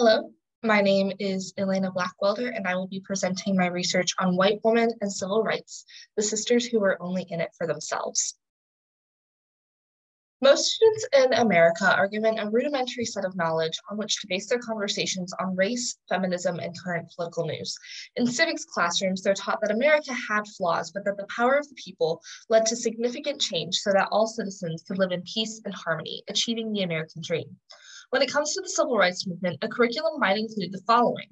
Hello, my name is Elena Blackwelder, and I will be presenting my research on white women and civil rights, the sisters who were only in it for themselves. Most students in America are given a rudimentary set of knowledge on which to base their conversations on race, feminism, and current political news. In civics classrooms, they're taught that America had flaws, but that the power of the people led to significant change so that all citizens could live in peace and harmony, achieving the American dream. When it comes to the civil rights movement, a curriculum might include the following.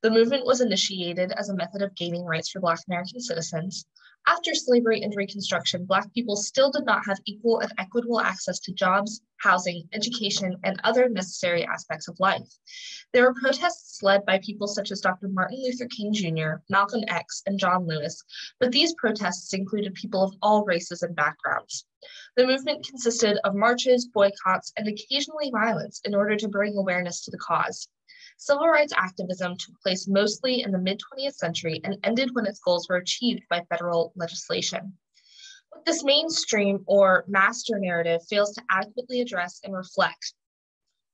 The movement was initiated as a method of gaining rights for Black American citizens. After slavery and Reconstruction, Black people still did not have equal and equitable access to jobs, housing, education, and other necessary aspects of life. There were protests led by people such as Dr. Martin Luther King Jr., Malcolm X, and John Lewis, but these protests included people of all races and backgrounds. The movement consisted of marches, boycotts, and occasionally violence in order to bring awareness to the cause. Civil rights activism took place mostly in the mid-20th century and ended when its goals were achieved by federal legislation. What this mainstream or master narrative fails to adequately address and reflect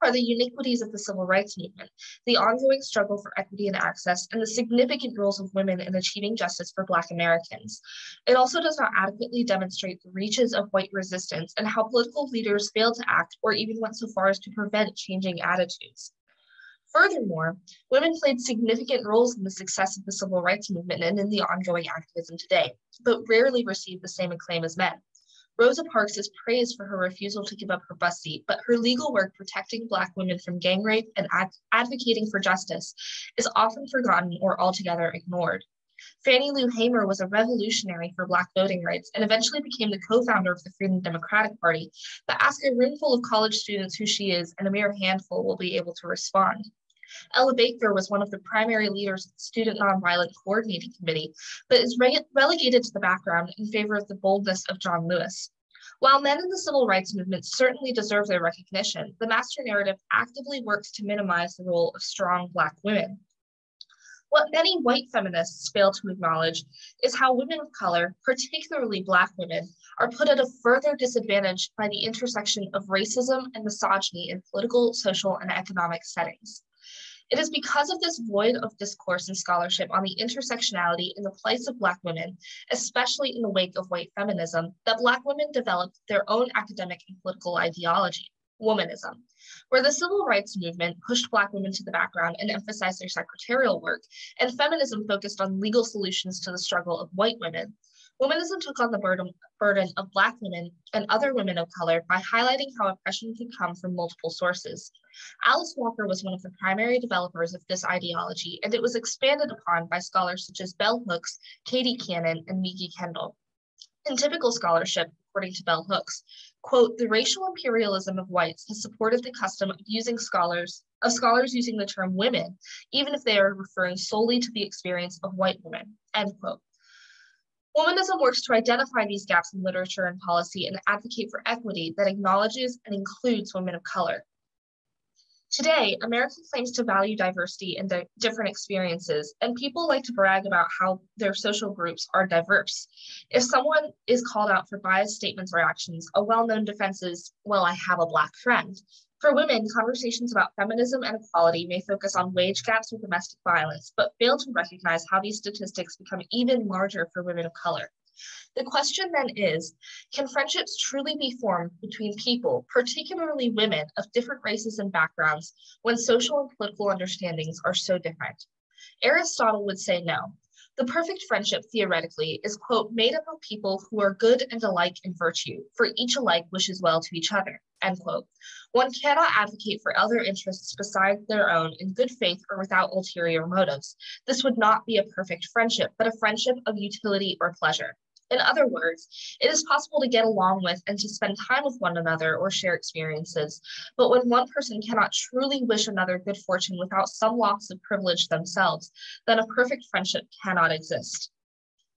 are the iniquities of the civil rights movement, the ongoing struggle for equity and access, and the significant roles of women in achieving justice for Black Americans. It also does not adequately demonstrate the reaches of white resistance and how political leaders failed to act or even went so far as to prevent changing attitudes. Furthermore, women played significant roles in the success of the civil rights movement and in the ongoing activism today, but rarely received the same acclaim as men. Rosa Parks is praised for her refusal to give up her bus seat, but her legal work protecting Black women from gang rape and advocating for justice is often forgotten or altogether ignored. Fannie Lou Hamer was a revolutionary for Black voting rights and eventually became the co-founder of the Freedom Democratic Party, but ask a room full of college students who she is, and a mere handful will be able to respond. Ella Baker was one of the primary leaders of the Student Nonviolent Coordinating Committee, but is relegated to the background in favor of the boldness of John Lewis. While men in the civil rights movement certainly deserve their recognition, the master narrative actively works to minimize the role of strong Black women. What many white feminists fail to acknowledge is how women of color, particularly Black women, are put at a further disadvantage by the intersection of racism and misogyny in political, social, and economic settings. It is because of this void of discourse and scholarship on the intersectionality in the plights of Black women, especially in the wake of white feminism, that Black women developed their own academic and political ideology, Womanism. Where the civil rights movement pushed Black women to the background and emphasized their secretarial work, and feminism focused on legal solutions to the struggle of white women, Womanism took on the burden of Black women and other women of color by highlighting how oppression could come from multiple sources. Alice Walker was one of the primary developers of this ideology, and it was expanded upon by scholars such as Bell Hooks, Katie Cannon, and Miki Kendall. In typical scholarship, according to Bell Hooks, quote, the racial imperialism of whites has supported the custom of scholars using the term women, even if they are referring solely to the experience of white women, end quote. Womanism works to identify these gaps in literature and policy and advocate for equity that acknowledges and includes women of color. Today, America claims to value diversity and different experiences, and people like to brag about how their social groups are diverse. If someone is called out for biased statements or actions, a well-known defense is, well, I have a Black friend. For women, conversations about feminism and equality may focus on wage gaps or domestic violence, but fail to recognize how these statistics become even larger for women of color. The question then is, can friendships truly be formed between people, particularly women of different races and backgrounds, when social and political understandings are so different? Aristotle would say no. The perfect friendship, theoretically, is, quote, made up of people who are good and alike in virtue, for each alike wishes well to each other, end quote. One cannot advocate for other interests besides their own in good faith or without ulterior motives. This would not be a perfect friendship, but a friendship of utility or pleasure. In other words, it is possible to get along with and to spend time with one another or share experiences, but when one person cannot truly wish another good fortune without some loss of privilege themselves, then a perfect friendship cannot exist.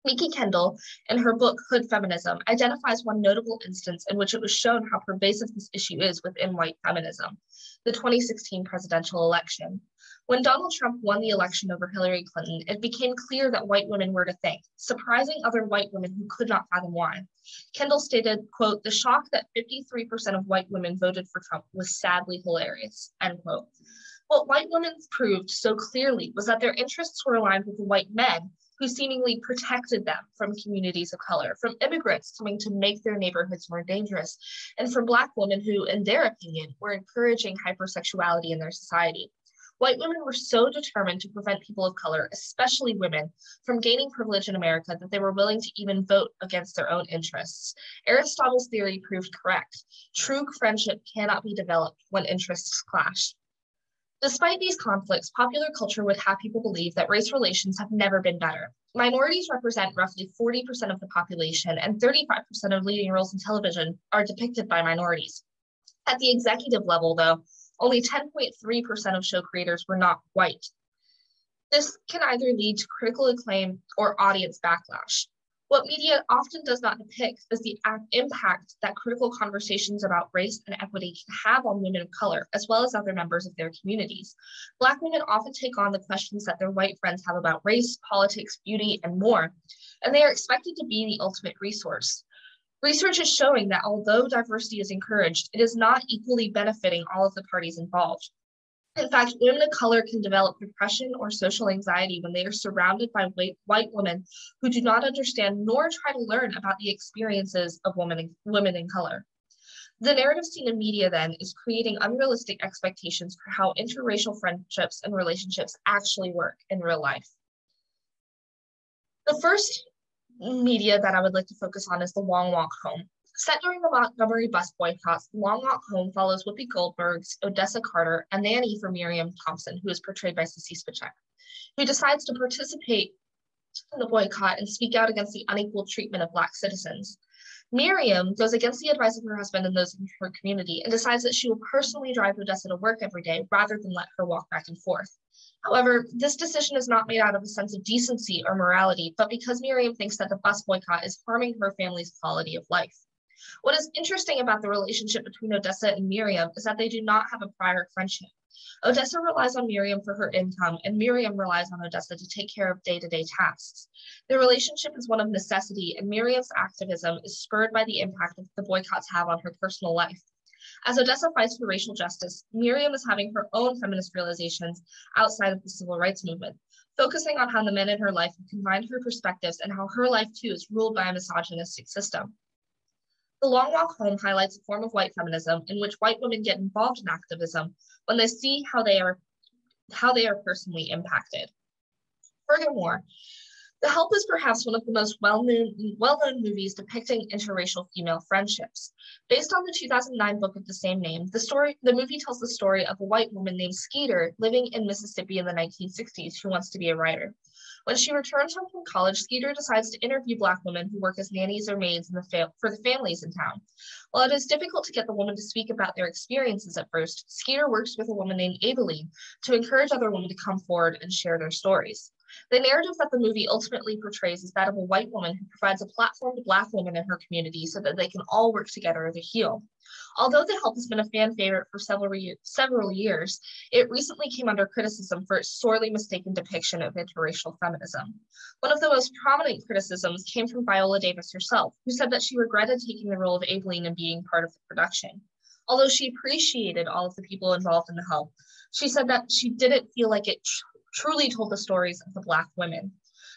Miki Kendall, in her book Hood Feminism, identifies one notable instance in which it was shown how pervasive this issue is within white feminism, the 2016 presidential election. When Donald Trump won the election over Hillary Clinton, it became clear that white women were to thank, surprising other white women who could not fathom why. Kendall stated, quote, the shock that 53% of white women voted for Trump was sadly hilarious, end quote. What white women proved so clearly was that their interests were aligned with the white men who seemingly protected them from communities of color, from immigrants coming to make their neighborhoods more dangerous, and from Black women who, in their opinion, were encouraging hypersexuality in their society. White women were so determined to prevent people of color, especially women, from gaining privilege in America that they were willing to even vote against their own interests. Aristotle's theory proved correct. True friendship cannot be developed when interests clash. Despite these conflicts, popular culture would have people believe that race relations have never been better. Minorities represent roughly 40% of the population, and 35% of leading roles in television are depicted by minorities. At the executive level, though, only 10.3% of show creators were not white. This can either lead to critical acclaim or audience backlash. What media often does not depict is the impact that critical conversations about race and equity can have on women of color, as well as other members of their communities. Black women often take on the questions that their white friends have about race, politics, beauty, and more, and they are expected to be the ultimate resource. Research is showing that although diversity is encouraged, it is not equally benefiting all of the parties involved. In fact, women of color can develop depression or social anxiety when they are surrounded by white women who do not understand nor try to learn about the experiences of women in color. The narrative seen in media, then, is creating unrealistic expectations for how interracial friendships and relationships actually work in real life. The first media that I would like to focus on is The Long Walk Home. Set during the Montgomery bus boycotts, The Long Walk Home follows Whoopi Goldberg's Odessa Carter, a nanny for Miriam Thompson, who is portrayed by Sissy Spacek, who decides to participate in the boycott and speak out against the unequal treatment of Black citizens. Miriam goes against the advice of her husband and those in her community and decides that she will personally drive Odessa to work every day rather than let her walk back and forth. However, this decision is not made out of a sense of decency or morality, but because Miriam thinks that the bus boycott is harming her family's quality of life. What is interesting about the relationship between Odessa and Miriam is that they do not have a prior friendship. Odessa relies on Miriam for her income, and Miriam relies on Odessa to take care of day-to-day tasks. Their relationship is one of necessity, and Miriam's activism is spurred by the impact that the boycotts have on her personal life. As Odessa fights for racial justice, Miriam is having her own feminist realizations outside of the civil rights movement, focusing on how the men in her life have combined her perspectives and how her life too is ruled by a misogynistic system. The Long Walk Home highlights a form of white feminism in which white women get involved in activism when they see how they are personally impacted. Furthermore, The Help is perhaps one of the most well-known movies depicting interracial female friendships. Based on the 2009 book of the same name, the movie tells the story of a white woman named Skeeter living in Mississippi in the 1960s who wants to be a writer. When she returns home from college, Skeeter decides to interview Black women who work as nannies or maids for the families in town. While it is difficult to get the women to speak about their experiences at first, Skeeter works with a woman named Aibileen to encourage other women to come forward and share their stories. The narrative that the movie ultimately portrays is that of a white woman who provides a platform to Black women in her community so that they can all work together to heal. Although The Help has been a fan favorite for several years, it recently came under criticism for its sorely mistaken depiction of interracial feminism. One of the most prominent criticisms came from Viola Davis herself, who said that she regretted taking the role of Aibileen and being part of the production. Although she appreciated all of the people involved in The Help, she said that she didn't feel like it truly told the stories of the Black women.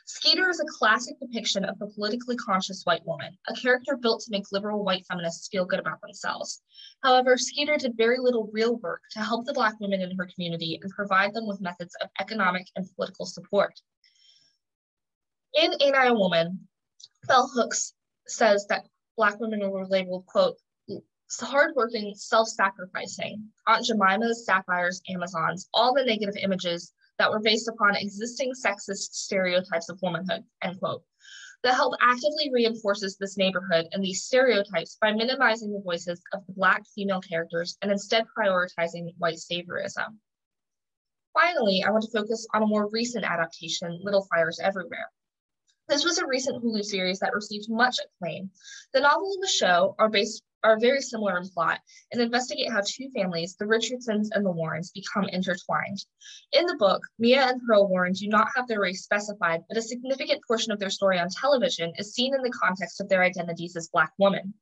Skeeter is a classic depiction of the politically conscious white woman, a character built to make liberal white feminists feel good about themselves. However, Skeeter did very little real work to help the Black women in her community and provide them with methods of economic and political support. In Ain't I a Woman, Bell Hooks says that Black women were labeled, quote, hardworking, self-sacrificing, Aunt Jemimas, Sapphires, Amazons, all the negative images that were based upon existing sexist stereotypes of womanhood, end quote. The Help actively reinforces this neighborhood and these stereotypes by minimizing the voices of the Black female characters and instead prioritizing white saviorism. Finally, I want to focus on a more recent adaptation, Little Fires Everywhere. This was a recent Hulu series that received much acclaim. The novel and the show are very similar in plot and investigate how two families, the Richardsons and the Warrens, become intertwined. In the book, Mia and Pearl Warren do not have their race specified, but a significant portion of their story on television is seen in the context of their identities as Black women.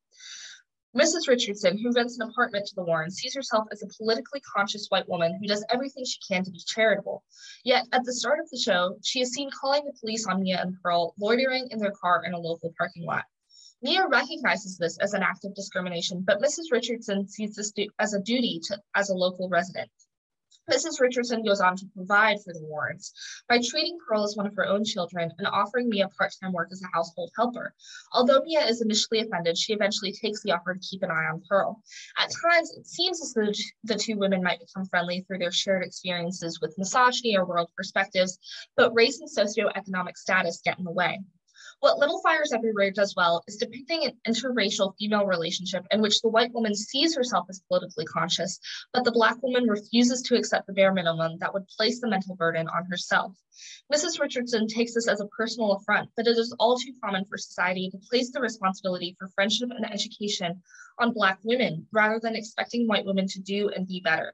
Mrs. Richardson, who rents an apartment to the Warrens, sees herself as a politically conscious white woman who does everything she can to be charitable. Yet, at the start of the show, she is seen calling the police on Mia and Pearl, loitering in their car in a local parking lot. Mia recognizes this as an act of discrimination, but Mrs. Richardson sees this as a duty as a local resident. Mrs. Richardson goes on to provide for the Warrens by treating Pearl as one of her own children and offering Mia part-time work as a household helper. Although Mia is initially offended, she eventually takes the offer to keep an eye on Pearl. At times, it seems as though the two women might become friendly through their shared experiences with misogyny or world perspectives, but race and socioeconomic status get in the way. What Little Fires Everywhere does well is depicting an interracial female relationship in which the white woman sees herself as politically conscious, but the Black woman refuses to accept the bare minimum that would place the mental burden on herself. Mrs. Richardson takes this as a personal affront, but it is all too common for society to place the responsibility for friendship and education on Black women rather than expecting white women to do and be better.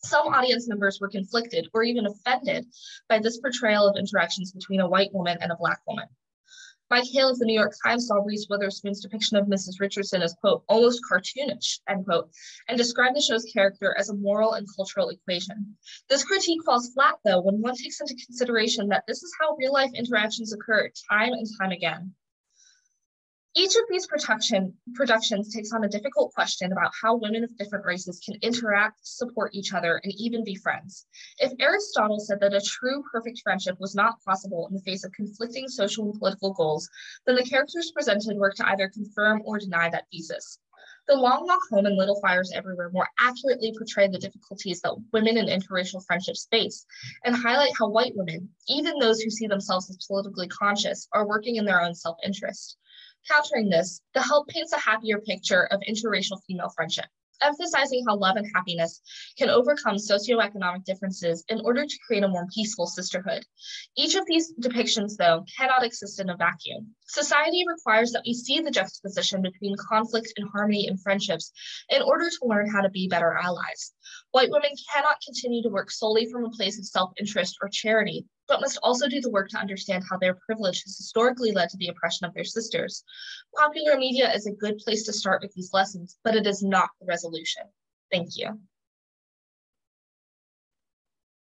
Some audience members were conflicted or even offended by this portrayal of interactions between a white woman and a Black woman. Mike Hale of the New York Times saw Reese Witherspoon's depiction of Mrs. Richardson as, quote, almost cartoonish, end quote, and described the show's character as a moral and cultural equation. This critique falls flat, though, when one takes into consideration that this is how real-life interactions occur time and time again. Each of these productions takes on a difficult question about how women of different races can interact, support each other, and even be friends. If Aristotle said that a true, perfect friendship was not possible in the face of conflicting social and political goals, then the characters presented work to either confirm or deny that thesis. The Long Walk Home and Little Fires Everywhere more accurately portray the difficulties that women in interracial friendships face and highlight how white women, even those who see themselves as politically conscious, are working in their own self-interest. Countering this, The Help paints a happier picture of interracial female friendship, emphasizing how love and happiness can overcome socioeconomic differences in order to create a more peaceful sisterhood. Each of these depictions, though, cannot exist in a vacuum. Society requires that we see the juxtaposition between conflict and harmony in friendships in order to learn how to be better allies. White women cannot continue to work solely from a place of self-interest or charity, but must also do the work to understand how their privilege has historically led to the oppression of their sisters. Popular media is a good place to start with these lessons, but it is not the resolution. Thank you.